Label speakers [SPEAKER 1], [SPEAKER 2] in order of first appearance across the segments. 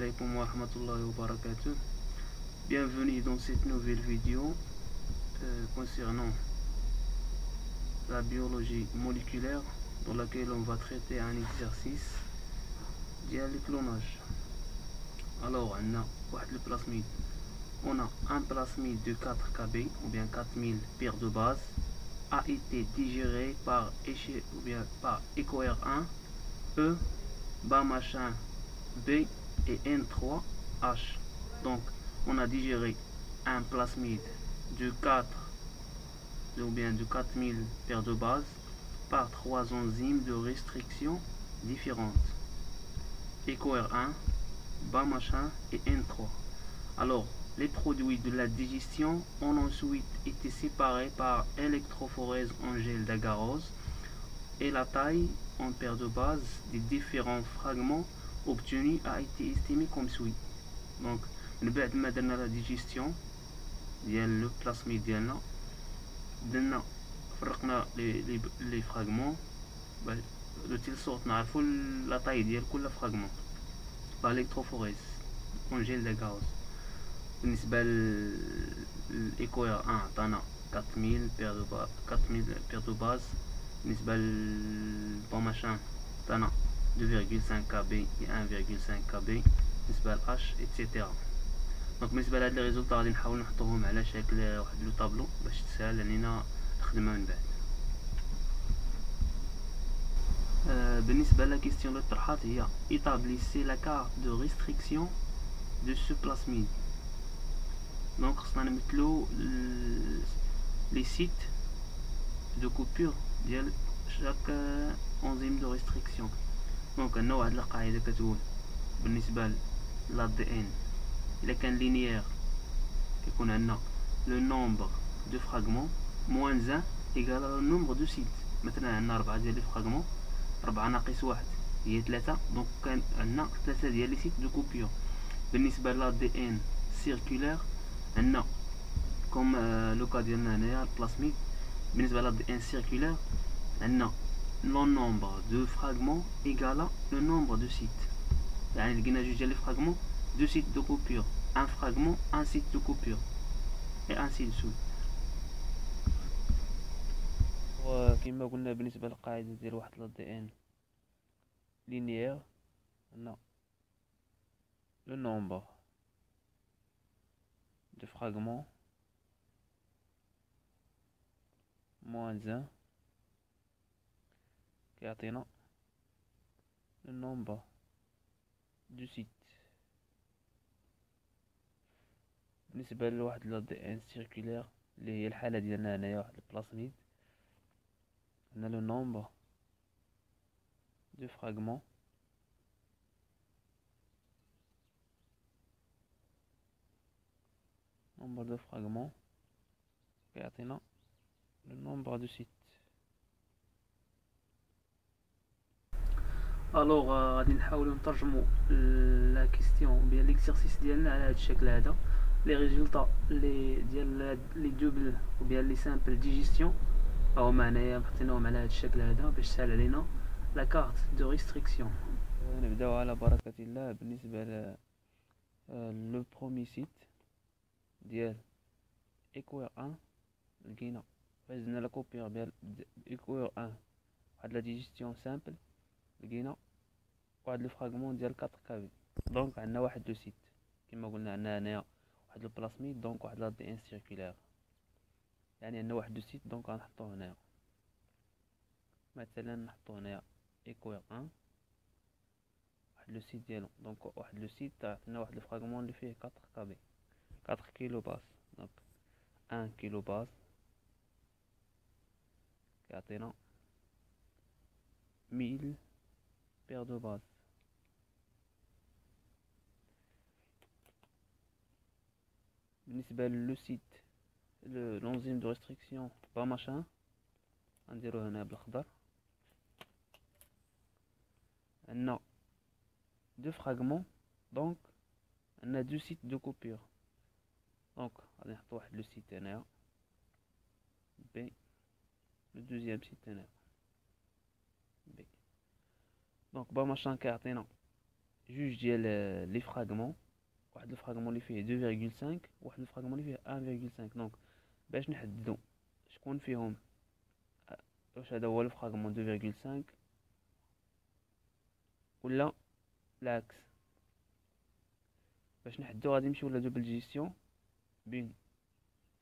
[SPEAKER 1] alaikum wa rahmatullahi wa barakatuh. Bienvenue dans cette nouvelle vidéo concernant la biologie moléculaire dans laquelle on va traiter un exercice ديال le clonage. Alors on a un plasmide de 4 kb ou bien 4000 paires de base a été digéré par EcoR1 E bas machin B et N3H. Donc on a digéré un plasmide de 4 ou bien de 4000 paires de base par 3 enzymes de restriction différentes, EcoR1, bas machin et N3. Alors les produits de la digestion ont ensuite été séparés par électrophorèse en gel d'agarose et la taille en paires de base des différents fragments obtenus a été estimée comme suit. Donc بعد ما درنا la digestion ديال le plasmide ديالنا درنا فرقنا les fragments de telle sorte نعرفوا la taille ديال كل fragment par électrophorèse en gel d'agarose. بالنسبة للإيكوير 1 عطانا 4000 paires de base. بالنسبة للبوماشان عطانا 2,5 kb et 1,5 kb. بالنسبة ل H etc. دونك بالنسبة لهاد لي ريزولطا غادي نحاول نحطوهم على شكل واحد لو طابلو باش تسهل علينا الخدمة من بعد. بالنسبة لا كيستيون اللي طرحات هي établissez la carte de restriction de ce plasmide. Donc خصنا نمثلو les sites de coupure ديال chaque enzyme de restriction. دونك عندنا واحد القاعدة كتقول بالنسبة للADN إلا كان لينيير كيكون عندنا le nombre de fragments moins 1 égal au nombre de sites. مثلا عندنا 4 ديال لي fragments، 4 ناقص 1 هي 3، دونك كان عندنا 3 ديال لي sites de coupure. بالنسبة للADN circulaire عندنا كوم لو كا ديالنا هنايا البلاسميد، بالنسبة للADN circulaire عندنا le nombre de fragments égal à le nombre de sites. يعني لقينا جوج ديال لي fragments، 2 sites de coupure، un fragment، un site de coupure et ainsi de suite. وكما قلنا بالنسبة للقاعدة ديال واحد الADN linéaire عندنا le nombre de fragments moins 1 كيعطينا le nombre du site. بالنسبة لواحد الADN circulaire اللي هي الحالة ديالنا هنايا واحد البلاسميد، عندنا le nombre de fragments كيعطينا le nombre de sites. الوغ غادي نحاولو نترجمو لا كيستيون بيان ليكزارسيس ديالنا على هاد الشكل هذا. لي ريزولطا ديال لي دوبل و بيان لي سامبل ديجيستيون هما هنايا حطيناهم على هاد الشكل هذا باش تسهل علينا لا كارت دو ريستريكسيون. نبداو على بركة الله. بالنسبة ل لو برومي سيت ديال إيكوير 1 لقينا فاز لا كوبير ديال إيكوير 1 واحد لا ديجيستيون سامبل، لقينا واحد لو فراغمون ديال 4 كابي. دونك عندنا واحد لو سيت كما قلنا، عندنا هنايا واحد لو بلاسميد، دونك واحد لادي ان سيركولير، يعني عندنا واحد لو سيت. دونك غنحطوه هنايا مثلا، نحطو هنايا إيكوير 1 واحد لو سيت ديالو. دونك واحد لو سيت عطينا واحد الفراغمون اللي فيه 4 كابي، 4 كيلو باس. دونك 1 كيلو باس كيعطينا 1000 paires de base. بالنسبة للو سيت l'enzyme de restriction با ماشان غنديرو هنا بالاخضر، عندنا 2 fragments، دونك عندنا 2 sites de coupure. دونك غادي نحط واحد لو سيت هنايا بي، لو دوزيام سيت هنايا بي. دونك با ماشان كيعطينا جوج ديال لي فراغمون، واحد الفراغمون اللي فيه 2.5 واحد الفراغمون اللي فيه 1.5. دونك باش نحددو شكون فيهم، واش هذا هو الفراغمون 2.5 ولا العكس. باش نحددو غادي نمشيو لا دوبل جيستيون بين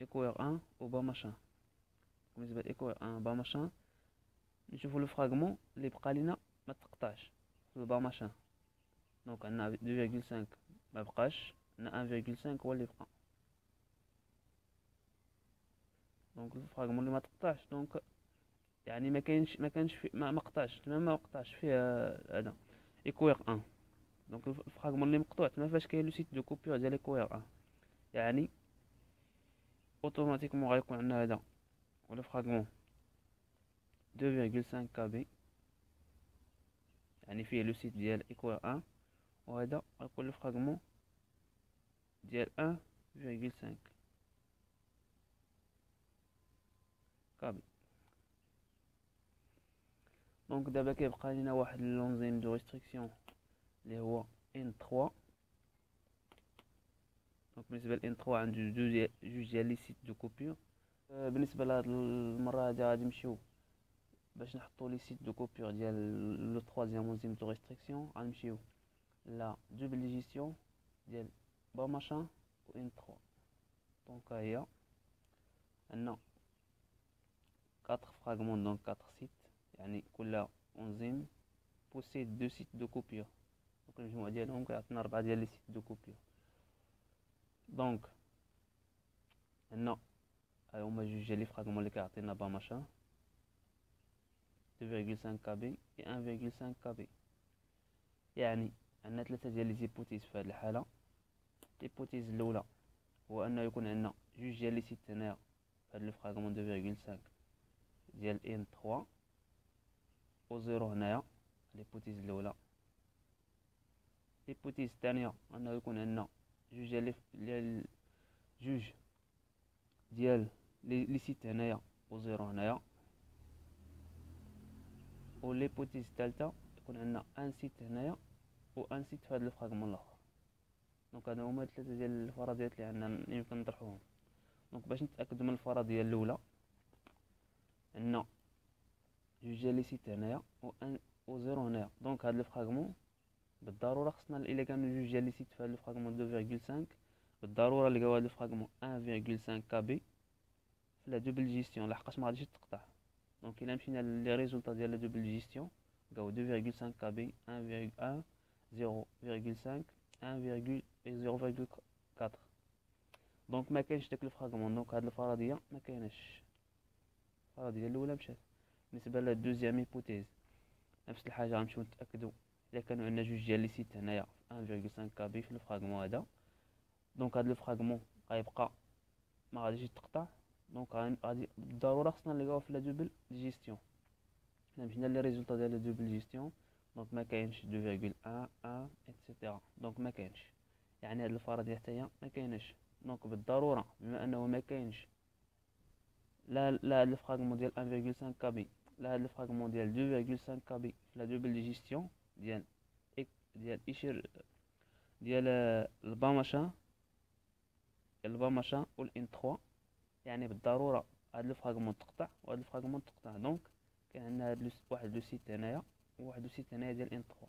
[SPEAKER 1] ايكوير 1 و با ماشان. بالنسبه لايكوير 1 با ماشان نشوفو لو فراغمون اللي بقى لينا ما تقطعش في با ماشان. دونك عندنا 2.5 ما بقاش، عندنا 1.5 هو اللي بقى. دونك الفراغمون اللي ما تقطعش دونك يعني ما كانش في ما قطعش تمام، ما قطعش فيه هذا ايكوير 1. دونك الفراغمون اللي مقطوع تما فاش كاين لو سيت دو كوبور ديال ايكوير 1، يعني اوتوماتيكمون غيكون عندنا هذا ولا فراغمون 2.5 كابي، يعني فيه لو سيت ديال ايكوير 1، وهذا غيكون لو فراغمون ديال 1.5 كابي. دونك دابا كيبقى لينا واحد لونزيم دو ريستريكسيون اللي هو N3. دونك بالنسبه ل N3 عنده جوج ديال لي سيت دو كوبور. بالنسبه لهاد المره هادي غادي نمشيو باش نحطو لي سيت دو كوبور ديال لو ترويزيام انزيم دو ريستريكسيون. غنمشيو لا دوبل جيستيون ديال با ماشان و N3. دونك ها هي عندنا 4 فراغمون، دونك 4 سيت، يعني كل انزيم بوسيد دو سيت دو كوبور. دونك المجموع ديالهم كيعطينا 4 ديال لي سيت دو كوبور. دونك هنا ها هما جوج ديال لي فراغمون اللي كيعطينا با ماشان 2.5 كابي و 1.5 كابي. يعني عندنا 3 ديال لي زيبوتيز في هذه الحاله. ليبوتيز الاولى هو انه يكون عندنا جوج ديال لي سيت هنايا في هذا لو فراغمون 2.5 ديال N3 و 0 هنايا. ليبوتيز الاولى. ليبوتيز الثانيه انه يكون عندنا جوج ديال لي سيت هنايا و 0 هنايا. و ليبوتيز الثالثه يكون عندنا ان سيت هنايا و ان سيت في هذا لو فراغمون الاخر. دونك هادو هما 3 ديال الفرضيات اللي عندنا يمكن نطرحوهم. دونك باش نتاكدوا من الفرضيه الاولى عندنا جوج ديال لي سيت هنايا و 0 هنايا. دونك هاد لو فراغمون بالضروره خصنا الا كانوا جوج ديال لي سيت في هاد لو فراغمون 2.5 بالضروره نلقاو هاد لو فراغمون 1.5 كابي في لا دوبل جيستيون، لحقاش ما غاديش تقطع. دونك الا مشينا لي ريزولطا ديال لا دوبل جيستيون لقاو 2.5 كابي 1.1 0.5 1.0.4. دونك ما كاينش داك الفراغمون. دونك هاد الفرضيه ما كايناش، الفرضيه الاولى مشات. بالنسبه للدوزيام هيبوتيز نفس الحاجه، غنمشيو نتاكدوا الا كانوا عندنا جوج ديال لي سيت هنايا 1.5 كابي في الفراغمون هذا. دونك هاد الفراغمون غيبقى ما غاديش يتقطع. دونك غادي بالضروره خصنا نلقاوه في لا دوبل جيستيون. الا مشينا لي ريزولطا ديال لا دوبل جيستيون دونك ما كاينش 2.1 ايتترا. دونك ما كاينش، يعني هاد الفرضيه حتى هي ما كايناش. دونك بالضروره بما انه ما كاينش لا هاد الفراغمون ديال 1.5 كابي لا هاد الفراغمون ديال 2.5 كابي في لا دوبل جيستيون ديال ايشير ديال البا ماشان و الان 3، يعني بالضروره هاد الفراغمون تقطع وهاد الفراغمون تقطع. دونك كاين عندنا هاد واحد لو سيت هنايا وواحد لو سيت هنايا ديال ان 3.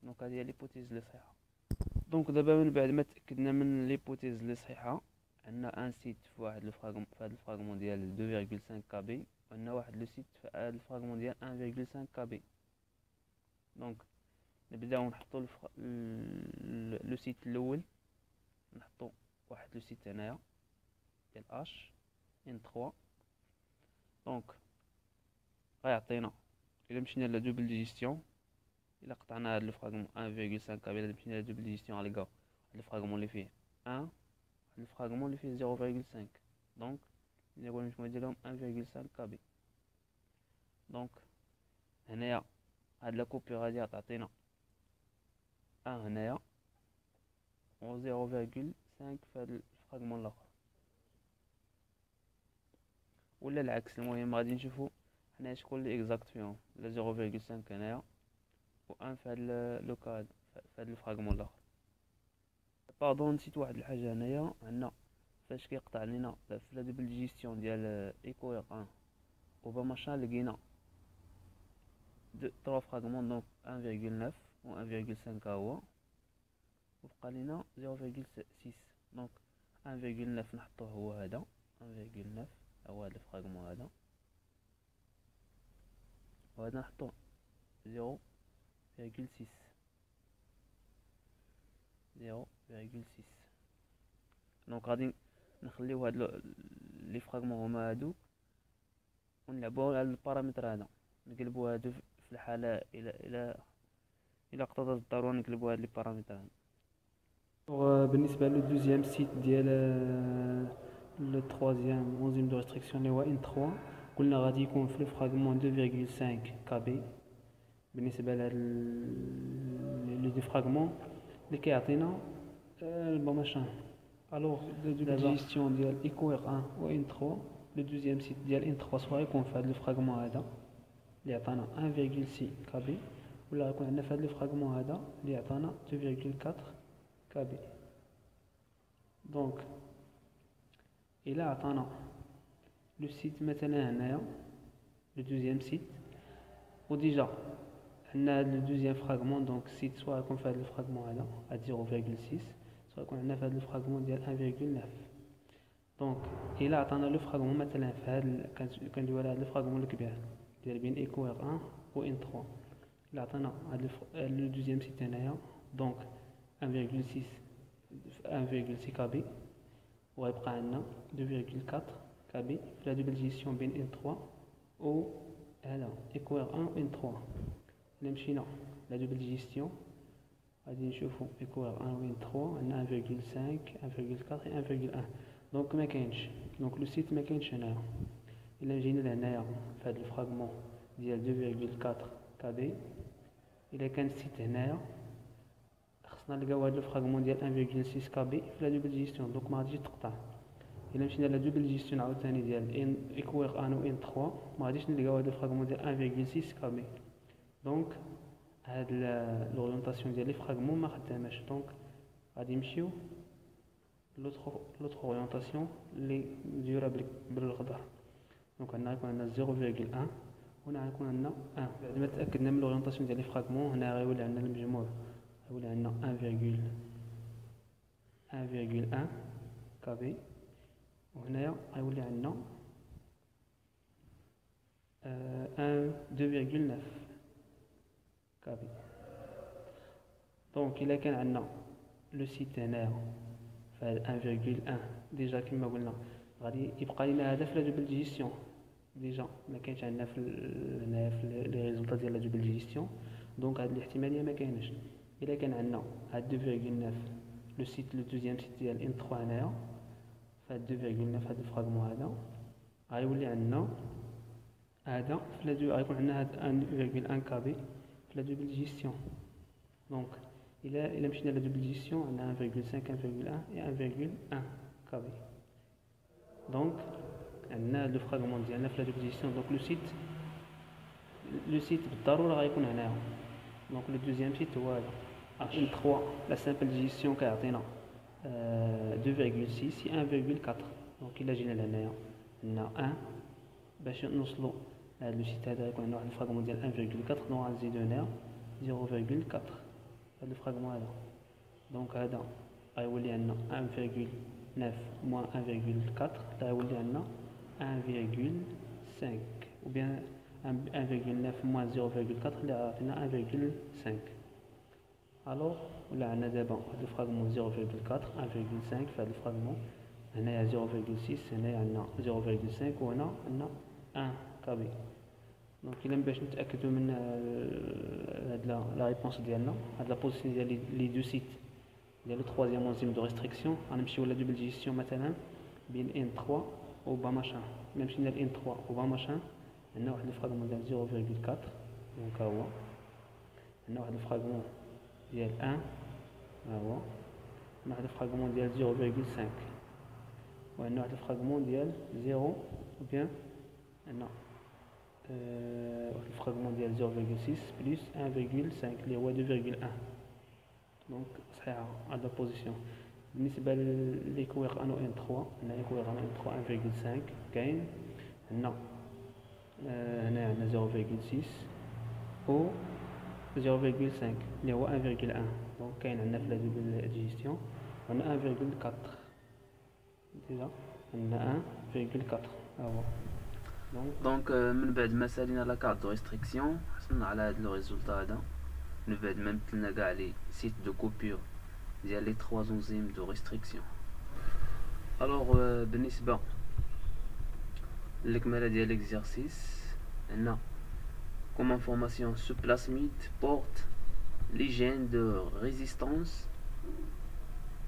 [SPEAKER 1] دونك هذه هي ليبوتيز اللي صحيحه. دونك دابا من بعد ما تاكدنا من ليبوتيز اللي صحيحه، عندنا ان سيت في واحد الفراغمون في هذا الفراغمون ديال 2.5 كابي، وعندنا واحد لو سيت في هذا الفراغمون ديال 1.5 كابي. دونك نبداو نحطو لو سيت الاول، نحطو واحد لو سيت هنايا ديال اش ان 3. دونك غيعطينا الا مشينا لا دوبل جيستيون، الا قطعنا هاد الفراغمون 1.5 كابي، الا مشينا لا دوبل جيستيون غنلقاو هاد الفراغمون اللي فيه 1 الفراغمون اللي فيه 0.5. دونك نقول المجموع ديالهم 1.5 كابي. دونك هنايا هاد لا كوبي غادي تعطينا هنايا و 0.5 في هاد الفراغمون الاخر، ولا العكس. المهم غادي نشوفو حنا شكون اللي اكزاكت فيهم، لا 0.5 هنايا و 1 في هاد لو كاد في في هذا الفراغمون الاخر. باردون نسيت واحد الحاجه هنايا، عندنا فاش كيقطع لينا في لا دوبل جيستيون ديال ايكوير 1 وبا ماشان لقينا trois fragments donc 1,9 و 1,5 هو وبقى لينا 0,6 donc 1,9 نحطوه هو هذا 1,9 هو هذا الفراغمون هذا، وهذا نحطوه 0,6 0,6 دونك غادي نخليو هاد لي فراغمون هما هادو ونلعبو على البارامتر هذا، نقلبو هادو في الحالة الى اقتضت الضرورة نقلبو هاد لي بارامتر هادو. بالنسبة للدوزيام سيت ديال لو تروازيام انزيم دو ريستريكسيون اللي هو N3 قلنا غادي يكون في الفراغمون 2,5 كبي. بالنسبة لهاد لي دو فراغمون اللي كيعطينا الباماشان الوغ دابا جيستيون ديال ايكوير 1 و N3 لو دوزيام سيت ديال N3 سوا يكون في هاد الفراغمون هذا اللي عطانا 1,6 كبي، ولا يكون عندنا في هاد الفراغمون هذا اللي عطانا 2,4 كبي. دونك الى عطانا لو سيت مثلا هنايا لو دوزيام سيت وديجا عندنا هاد لو دوزيام فراغمون، دونك السيت سوا يكون في هاد الفراغمون هذا هاد 0,6 سوا يكون عندنا في هاد الفراغمون ديال 1,9. دونك الى عطانا لو فراغمون مثلا في هاد كندويو على هاد الفراغمون الكبير ديال بين ايكوير 1 و N3 الى عطانا هاد لو دوزيام سيت هنايا دونك 1,6 كبي، وغيبقى عندنا 2,4 كبي في لا دوبل جيستيون بين N3 و هذا ايكوير 1 و N3. إلا مشينا لا دوبل جيستيون غادي نشوفو ايكوير 1 و N3 عندنا 1,5 1,4 و 1,1. دونك مكاينش، دونك لو سيت مكاينش هنايا. إلا جينا لهنايا في هاد الفراغمون ديال 2,4 كبي إلا كان السيت هنايا خصنا نلقاو هاد الفراغمون ديال 1,6 كبي في لا دوبل جيستيون، دونك ما غاديش تقطع. الا مشينا لا دوبل جيستيون عاوتاني ديال ايكوير 1 و N3 ما غاديش نلقاو هاد الفراغمون ديال 1,6 كبي، دونك هاد لورينطاسيون ديال لي فراغمون ما خداماش. دونك غادي نمشيو لوطخ اورينطاسيون اللي مديوره بالخضر. دونك هنا غيكون عندنا 0,1 وهنا غيكون عندنا 1. بعد ما تاكدنا من لورينطاسيون ديال لي فراغمون هنا غيولي عندنا المجموع غيولي عندنا 1,1 كبي، وهنايا غيولي عندنا 2,9 كبي. دونك الا كان عندنا لو سيت هنايا فهاد 1,1 ديجا كما قلنا غادي يبقى لينا هذا في لا دوبل جيستيون، ديجا ما كاينش عندنا في هنايا في لي ريزولطا ديال لا دوبل جيستيون، دونك هاد الاحتماليه ما كايناش. الا كان عندنا هاد 2,9 لو سيت لو دوزيام سيت ديال N3 هنايا فهاد 2,9 هاد الفراغمون هذا غيولي عندنا هذا في لا دو غيكون عندنا هاد 1,1 كبي في لا دوبل جيستيون. دونك الا مشينا لا دوبل جيستيون عندنا 1,5 1,1 et 1,1 كبي. دونك عندنا لو فراغمون ديالنا في لا دوبل جيستيون، دونك لو سيت بالضروره غيكون هنايا. دونك لو دوزيام سيت هو هذا N3 لا سامبل جيستيون كيعطينا 2,6 et 1,4. دونك الا جينا لهنايا عندنا 1 باش نوصلو لهاد لو سيت هذا يكون عندنا واحد الفراغمون ديال 1,4 دونك غنزيدو هنايا 0,4 هاد الفراغمون هذا. دونك هذا غيولي عندنا 1,9 moins 1,4 غيولي عندنا 1,5 ou bien 1,9 moins 0,4 اللي عطينا 1,5. الوغ ولا عندنا دابا هاد الفراغمون 0,4 1,5 في هاد الفراغمون هنايا 0,6 هنايا عندنا 0,5 وهنا عندنا 1 كبي. دونك الا باش نتاكدوا من هاد لا ريبونس ديالنا هاد لا بوزيسيون ديال لي دو سيت ديال لو تروازيام انزيم دو ريستريكسيون غنمشيو لا دوبل جيستيون مثلا بين N3 و با ماشان. الا مشينا ل N3 و با ماشان عندنا واحد الفراغمون ديال 0,4 دونك ها هو عندنا واحد الفراغمون ديال 1 ها هو عندنا واحد الفراغمون ديال 0,5 وعندنا واحد الفراغمون ديال 0 و بيان عندنا واحد الفراغمون ديال 0,6 بلس 1,5 اللي هو 2,1.
[SPEAKER 2] دونك صحيحه هاد لا بوزيسيون. بالنسبه ليكوير ان و ان 3 هنا يكوير ان و ان 3 1.5 كاين هنا. هنا عندنا 0.6 و 0.5 اللي هو 1.1. دونك كاين عندنا في لا دوبل ديجيستيون عندنا 1.4 ديجا عندنا 1.4 هو.
[SPEAKER 1] دونك من بعد ما سالينا لا كارت دو ريستريكسيون حصلنا على هاد لو ريزولطا هذا. من بعد ما مثلنا كاع لي سيت دو كوبور ديال لي 3 انزيم دو ريستريكسيون. الوغ بالنسبه للكماله ديال ليكزارسيس هنا comme information, ce plasmide porte les gènes de résistance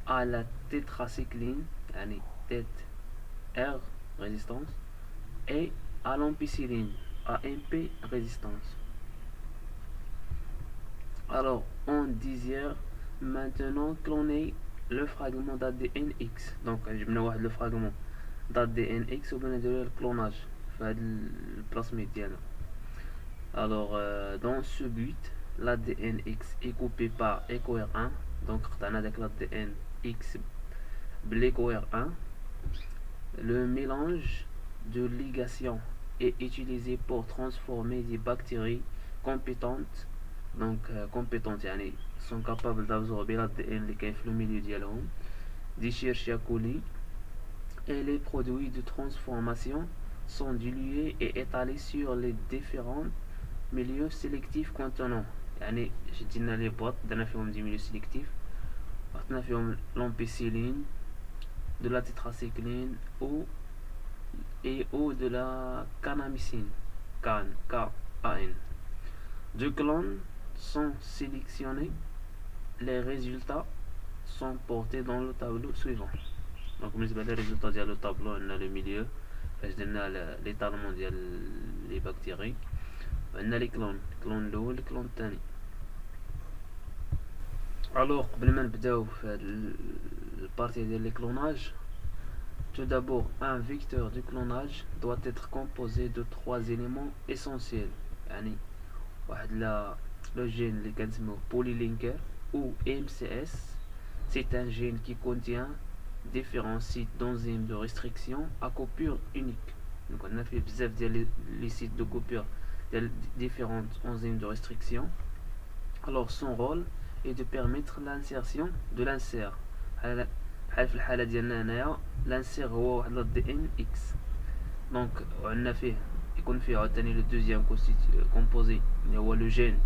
[SPEAKER 1] à la tétracycline, TR résistance, et à l'ampicilline, AMP résistance. Alors, on désire maintenant cloner le fragment d'ADNX. Donc, je vais le fragment d'ADNX ou bien le clonage, le plasmide diana. Alors, dans ce but, l'ADNX est coupé par EcoR1. Donc, on a l'ADNX l'EcoR1. Le mélange de ligation est utilisé pour transformer des bactéries compétentes. Donc, compétentes, sont capables d'absorber l'ADN qui est le milieu dialome, des Escherichia coli, et les produits de transformation sont dilués et étalés sur les différents milieux sélectifs contenant. جدينا لي بواط درنا فيهم دي ميليو سيليكتيف حطينا فيهم l'ampicilline, de la tétracycline ou de la kanamycine, KAN. Deux clones sont sélectionnés. Les résultats sont portés dans le tableau suivant. Donc les résultats ديال le tableau on a le milieu فاش درنا l'étalement ديال les bactéries. عندنا لي كلون الاول الكلون الثاني. الوغ قبل ما نبداو في هاد البارتي ديال لي كلوناج, tout d'abord un vecteur de clonage doit être composé de 3 éléments essentiels. واحد le gène اللي كنسموه polylinker ou MCS. C'est un gène qui contient différents sites d'enzymes de restriction à coupure unique. Donc on a fait bzaf ديال les sites de coupure différentes enzymes de restriction. Alors son rôle est de permettre l'insertion de l'insert. في الحالة ديالنا هنايا l'insert هو واحد l'ADN-X. دونك عندنا فيه يكون فيه عاوتاني لو دوزيام كومبوزي اللي هو لو جين,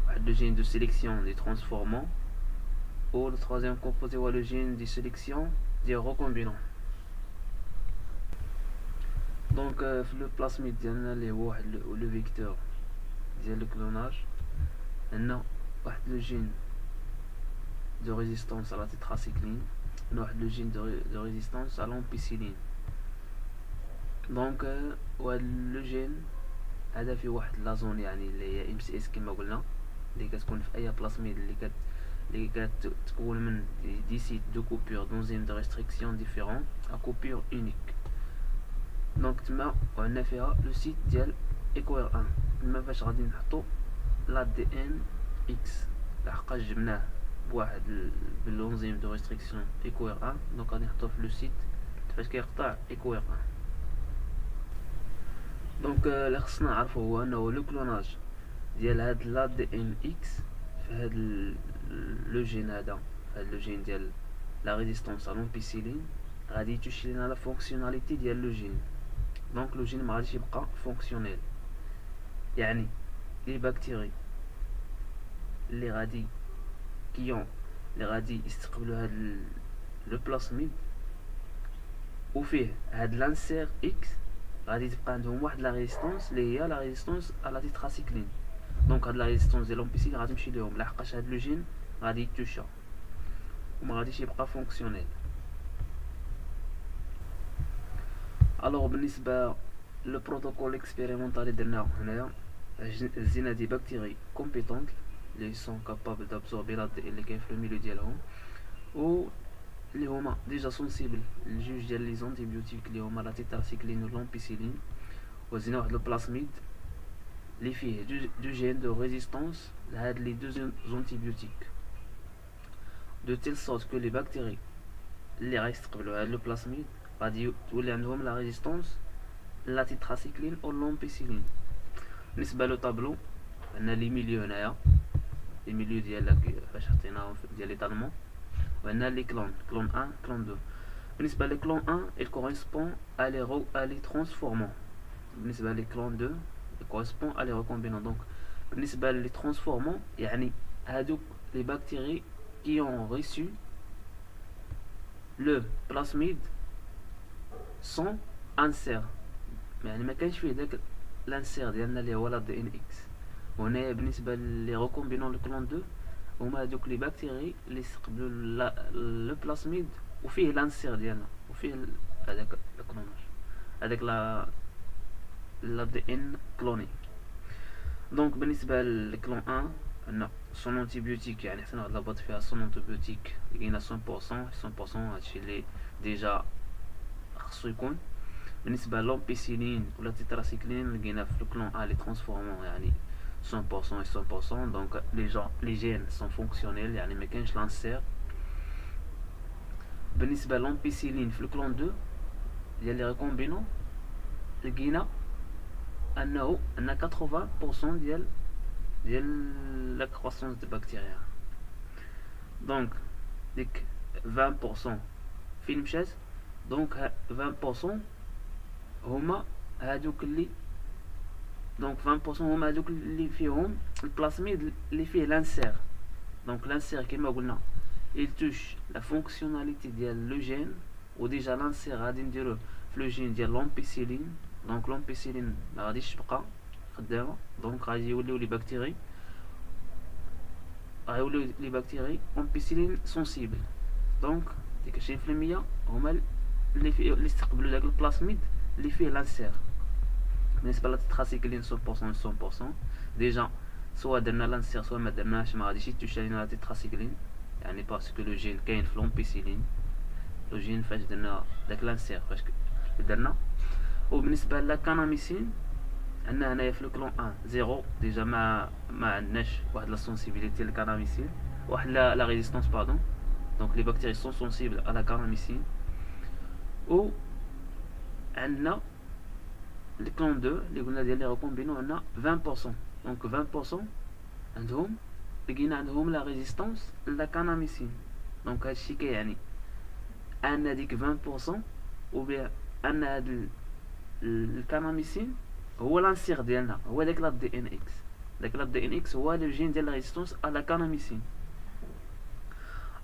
[SPEAKER 1] واحد لو جين دو سيليكسيون دي ترانسفورمون, و لو troisième composé هو لو جين دي سيليكسيون دي ريكومبينون. دونك في لو بلاسميد ديالنا اللي هو واحد لو فيكتور ديال لو كلوناج, عندنا واحد لو جين دو ريزيستانس على تيتراcycline, واحد لو جين دو ريزيستانس على l'ampicilline. دونك وهاد لو جين هذا فيه واحد لا زون اللي هي MCS كما قلنا, اللي كتكون في اي بلاسميد اللي كتكون من دي سيت دو كوبور d'enzymes de restriction différents à coupure unique. دونك تما وعندنا فيها لو سيت ديال EcoR1. تما فاش غادي نحطو l'ADN-X لحقاش جبناه بواحد بالانزيم دو ريستريكسيون EcoR1, دونك غادي نحطوه في لو سيت فاش كيقطع EcoR1. دونك اللي خصنا نعرفو هو انه لو كلوناج ديال هاد l'ADN-X في هاد لو جين هذا, هاد لو جين ديال لا ريزيستانس على l'ampicilline, غادي يتوشي لنا لا فونكسيوناليتي ديال لو جين. دونك لو جين ما غاديش يبقى فونكسيونيل, لي بكتيري اللي غادي يستقبلوا هاد لو بلاسميد وفيه هاد لانسير اكس, غادي تبقى عندهم واحد لا ريزيستانس اللي هي لا ريزيستانس على تيتراcycline. دونك هاد لا ريزيستانس ديال l'ampicilline غادي تمشي ليهم لحقاش هاد لو جين غادي يتوشى وما غاديش يبقى فونكسيونيل. الوغ بالنسبه لو بروتوكول اكسبيريمونطال اللي درناه هنايا, هزينا دي بكتيري كومبيتونت اللي سون كابابل دابسوربي l'ADN اللي كاين في الميلو ديالهم, و اللي هما ديجا سونسيبل لجوج ديال لي زونتيبيوتيك اللي هما لا تيتراcycline و l'ampicilline. وزينا واحد لو بلاسميد اللي فيه دو جين دو ريزيستانس لهاد لي دو زونتيبيوتيك. de telle sorte que les bactéries اللي غيستقبلوا هذا البلاسميد غادي تولي عندهم لا ريزيستونس لا تيتراسيكلين او لومبيسيلين. بالنسبه لو طابلو عندنا لي ميليو هنايا لي ميليو ديالك فاش حطيناهم ديال ليطالمون، وعندنا لي كلون 1 كلون 2. بالنسبه لي كلون 1 il correspond à les transformants. بالنسبه لي كلون 2 il correspond à les recombinants. donc بالنسبه لي transformants يعني هادوك les bactéries qui ont reçu le plasmide sans insert، يعني ما كانش فيه داك الانسير ديالنا اللي هو لا دي ان اكس. وهنايا بالنسبه لي ريكومبينون الكلون 2 هما هادوك لي بكتيري اللي استقبلوا لو بلاسميد وفيه الانسير ديالنا وفيه هذاك الكلوناج هذاك لا دي ان كلوني. دونك بالنسبه للكلون 1 عندنا سون انتيبيوتيك، يعني حنا غادي نربط فيها سون انتيبيوتيك لقينا 100% هادشي اللي ديجا خصو يكون. بالنسبه للامبيسيلين ولا تيتراسيكلين لقينا في الكلون A لي ترانسفورمون يعني 100% et 100%. دونك لي جين سون فونكسيونيل يعني ما كاينش لانسير. بالنسبه للامبيسيلين في الكلون 2 ديال لي ريكومبينون لقينا انه عندنا 80% ديال لا كروسونس دو بكتيريا. دونك ديك 20% فين مشات؟ دونك 20% هما هادوك اللي دونك 20% هما هادوك اللي فيهم البلاسميد اللي فيه لانسير. دونك لانسير كما قلنا il touche la fonctionnalité ديال لو جين، وديجا لانسير غادي نديروه في لو جين ديال لومبيسيلين. دونك لومبيسيلين ما غاديش تبقى خدامه، دونك غادي يوليو لي بكتيري غيوليو لي بكتيري امبيسيلين سونسيبل. دونك ديك 20% هما اللي استقبلوا داك البلاسميد اللي فيه لانسير. بالنسبه للتتراسيكلين 100% 100% ديجا سواء درنا لانسير سواء ما درناش ما غاديش يتوش علينا لا تتراسيكلين، يعني باسكو لو جين كاين في لومبيسيلين لو جين فاش درنا داك لانسير فاش درنا. وبالنسبه للكاناميسين عندنا هنايا في الكلون 1 0 ديجا ما عندناش واحد لا سونسيبيليتي للكاناميسين واحد لا ريزيستونس باردون. دونك لي بكتيري سون سونسيبل على كاناميسين. و عندنا الكلون 2 اللي قلنا ديال لي ريكومبينون عندنا 20%. دونك 20% عندهم لقينا عندهم لا ريزيستونس لا كاناميسين. دونك هادشي كيعني ان ديك 20% و بيان ان هاد الكاناميسين هو لانسير ديالنا هو داك لا دي ان اكس. داك لا دي ان اكس هو لو جين ديال لا ريزيستونس على كاناميسين.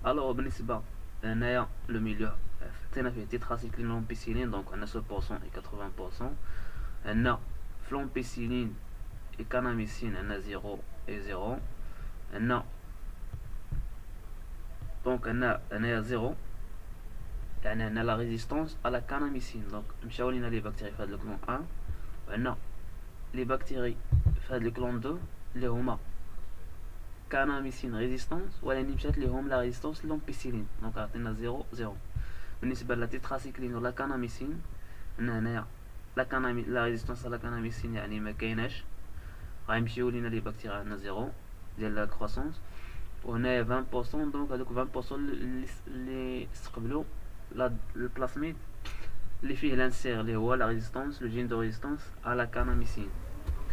[SPEAKER 1] الوغ بالنسبه هنايا لو ميليو حطينا فيه تيتراسيكلين لومبيسيلين، دونك عندنا 100% et 80%. عندنا فلومبيسيلين et كاناميسين عندنا 0 et 0. عندنا دونك عندنا هنايا 0 يعني عندنا لا ريزيستونس على كاناميسين. دونك مشاو لينا لي بكتيري في هاد الكلون 1 وعندنا لي بكتيري في هاد الكلون 2 اللي هما كاناميسين ريزيستونس ولكن مشات ليهم لا ريزيستونس لومبيسيلين. دونك عطينا 0 0. بالنسبه للتيتراسيكلين ولا كاناميسين عندنا هنايا لا ريزيستونس على كاناميسين يعني ما كايناش، غيمشيو لينا لي بكتيريا عندنا 0 ديال لا كروسونس. وهنايا 20% دونك هادوك 20% اللي استقبلوا البلاسميد اللي فيه لانسير اللي هو لا ريزيستونس لو جين دو ريزيستونس على كاناميسين.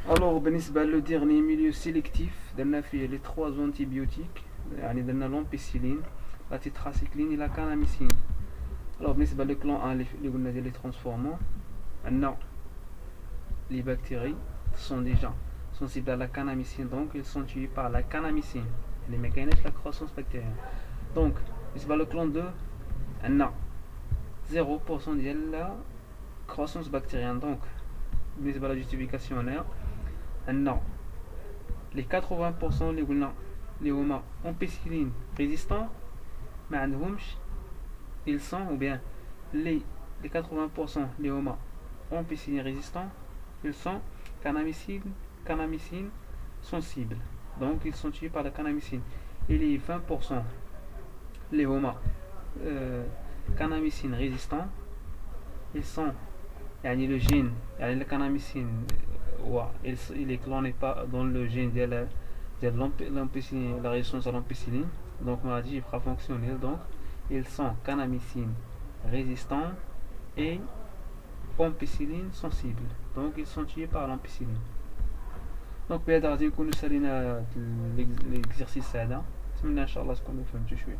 [SPEAKER 1] الوغ بالنسبه لو ديرني ميليو سيليكتيف درنا فيه لي 3 انتيبيوتيك، يعني درنا لومبيسيلين لا تيتراسيكلين لا كاناميسين. الوغ بالنسبه لو كلون 1 اللي قلنا ديال لي ترانسفورمون عندنا les bactéries sont déjà sensibles à la canamycine, donc ils sont tués par la canamycine. Les mécanismes de la croissance bactérienne. Donc, بالنسبة للكلون 2 عندنا 0% ديال la croissance bactérienne. Donc, بالنسبة للجوستيفيكاسيون هنايا عندنا les 80% اللي قلنا اللي هما ampicilline résistants ما عندهمش ils sont ou bien les 80% اللي هما ampicilline résistants ils sont canamycine sensibles, donc ils sont tués par la canamycine. Et les 20% les homa canamycine résistants, ils sont يعني le gène يعني la canamycine il est cloné pas dans le gène de l'ampicilline, la résistance à l'ampicilline.
[SPEAKER 2] Donc on a dit fonctionnel, donc ils sont kanamycine résistants et ampicilline sensible, donc ils sont tués par l'ampicilline. Donc بهذا غادي نكونوا سالينا l'exercice هذا. نتمنى ان شاء الله تكونوا فهمتوا شويه.